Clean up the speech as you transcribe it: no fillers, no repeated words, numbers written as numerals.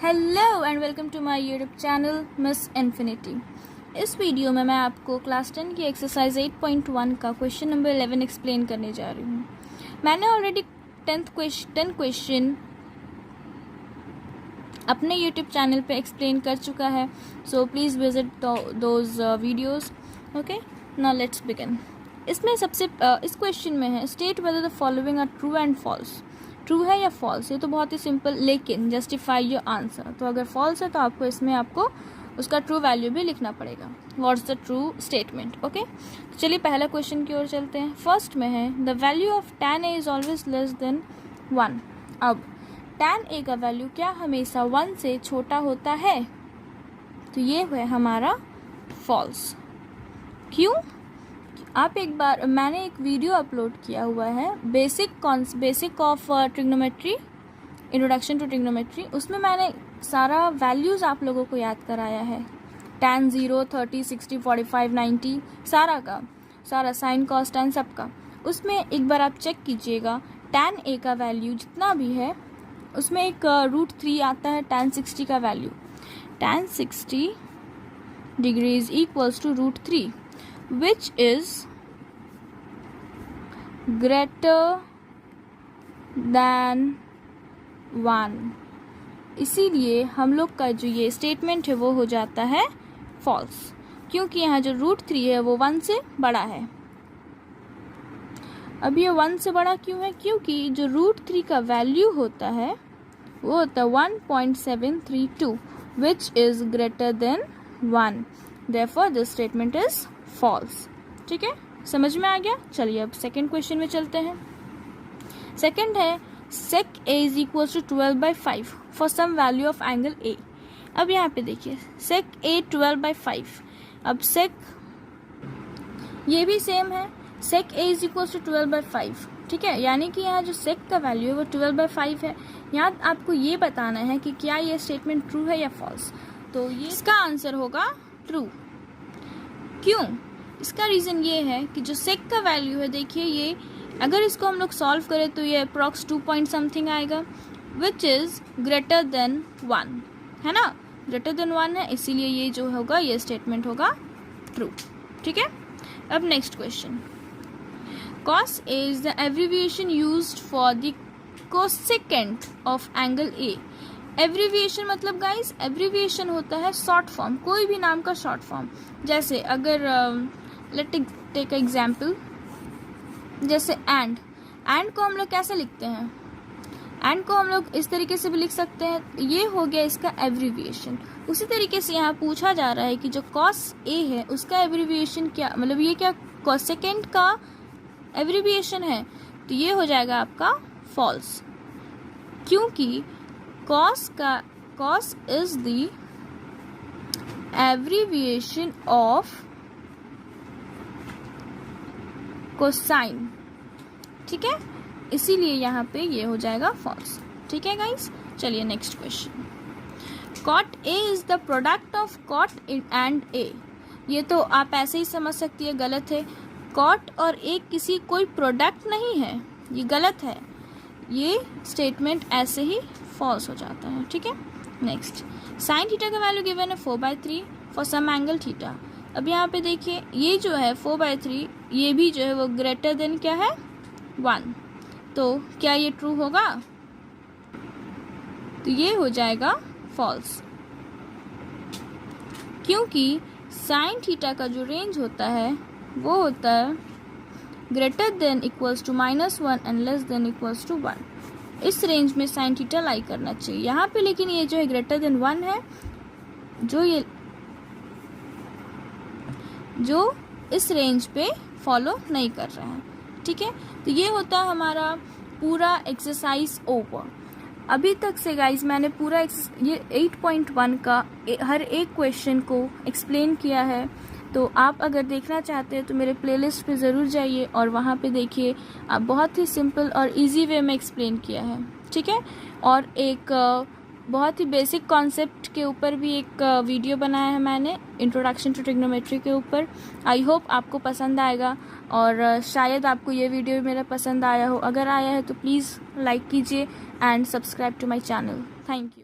Hello and welcome to my YouTube channel Miss Infinity. इस वीडियो में मैं आपको क्लास 10 की एक्सरसाइज 8.1 का क्वेश्चन नंबर 11 एक्सप्लेन करने जा रही हूँ। मैंने ऑलरेडी 10 क्वेश्चन अपने यूट्यूब चैनल पे एक्सप्लेन कर चुका है, so please visit those videos. Okay, now let's begin. इसमें इस क्वेश्चन में है state whether the following are true and false. True है या फॉल्स, ये तो बहुत ही सिंपल, लेकिन जस्टिफाई योर आंसर। तो अगर फॉल्स है तो आपको उसका ट्रू वैल्यू भी लिखना पड़ेगा। What's the true statement. Okay, तो चलिए पहला क्वेश्चन की ओर चलते हैं। फर्स्ट में है the value of tan a is always less than 1। अब tan a का वैल्यू क्या हमेशा 1 से छोटा होता है? तो ये है हमारा फॉल्स। क्यों? आप एक बार, मैंने एक वीडियो अपलोड किया हुआ है basic of trigonometry, introduction to trigonometry. उसमें मैंने सारा वैल्यूज़ आप लोगों को याद कराया है। tan 0, 30, 60, 45, 90 सारा का सारा, साइन कॉस tan सबका। उसमें एक बार आप चेक कीजिएगा, tan a का वैल्यू जितना भी है उसमें एक √3 आता है tan 60 का value. tan 60 degrees equals to √3 which is greater than 1। इसीलिए हम लोग का जो ये स्टेटमेंट है वो हो जाता है फॉल्स, क्योंकि यहाँ जो √3 है वो 1 से बड़ा है। अब ये 1 से बड़ा क्यों है? क्योंकि जो √3 का वैल्यू होता है वो होता है 1.732 which is greater than 1। therefore this statement is false. ठीक है, समझ में आ गया। चलिए अब सेकंड क्वेश्चन में चलते हैं। सेकंड है sec a is equal to 12/5 for some value of angle a। अब यहाँ पे देखिए sec a 12/5। अब sec ये भी सेम है, sec a is equal to 12/5। ठीक है, यानी कि यहाँ जो sec का वैल्यू है वो 12/5 है। यहाँ आपको ये बताना है कि क्या ये स्टेटमेंट ट्रू है या फॉल्स। तो ये इसका आंसर होगा ट्रू। क्यों? इसका रीज़न ये है कि जो सेक का वैल्यू है, देखिए ये अगर इसको हम लोग सॉल्व करें तो ये अप्रॉक्स 2 पॉइंट समथिंग आएगा विच इज़ ग्रेटर देन 1, है ना। ग्रेटर देन 1 है, इसीलिए ये जो होगा ये स्टेटमेंट होगा ट्रू। ठीक है, अब next question. cos a is the abbreviation used for the cosecant of angle a। Abbreviation मतलब गाइस, एब्रीविएशन होता है शॉर्ट फॉर्म, कोई भी नाम का शॉर्ट फॉर्म। जैसे अगर लेट टेक एग्जाम्पल, जैसे एंड को हम लोग कैसे लिखते हैं? एंड को हम लोग इस तरीके से भी लिख सकते हैं। ये हो गया इसका एब्रीविएशन। उसी तरीके से यहाँ पूछा जा रहा है कि जो cos a है उसका एब्रीविएशन क्या, मतलब ये क्या कोसेकेंट का एब्रीविएशन है? तो ये हो जाएगा आपका फॉल्स, क्योंकि cos is the abbreviation of cosine। ठीक है, इसीलिए यहाँ पे ये हो जाएगा फॉल्स। ठीक है गाइस, चलिए next question. cot a is the product of cot and a। ये तो आप ऐसे ही समझ सकती है, गलत है। cot और a किसी कोई प्रोडक्ट नहीं है, ये गलत है। ये स्टेटमेंट ऐसे ही फॉल्स हो जाता है। ठीक है, नेक्स्ट। साइन थीटा का वैल्यू गिवन है 4/3 फॉर सम एंगल थीटा। अब यहाँ पे देखिए ये जो है 4/3, ये भी जो है वो ग्रेटर देन क्या है 1। तो क्या ये ट्रू होगा? तो ये हो जाएगा फॉल्स, क्योंकि साइन थीटा का जो रेंज होता है वो होता है greater than equals to -1 and less than equals to 1। इस रेंज में साइन थीटा लाई करना चाहिए यहाँ पे, लेकिन ये जो है ग्रेटर देन 1 है, जो इस रेंज पे फॉलो नहीं कर रहा है। ठीक है, तो ये होता है हमारा पूरा एक्सरसाइज ओवर। अभी तक से गाइज मैंने पूरा ये 8.1 का हर एक क्वेश्चन को एक्सप्लेन किया है। तो आप अगर देखना चाहते हैं तो मेरे प्लेलिस्ट पे ज़रूर जाइए और वहाँ पे देखिए। आप बहुत ही सिंपल और इजी वे में एक्सप्लेन किया है। ठीक है, और एक बहुत ही बेसिक कॉन्सेप्ट के ऊपर भी एक वीडियो बनाया है मैंने, इंट्रोडक्शन टू ट्रिग्नोमेट्री के ऊपर। आई होप आपको पसंद आएगा, और शायद आपको ये वीडियो मेरा पसंद आया हो। अगर आया है तो प्लीज़ लाइक कीजिए and subscribe to my channel. Thank you.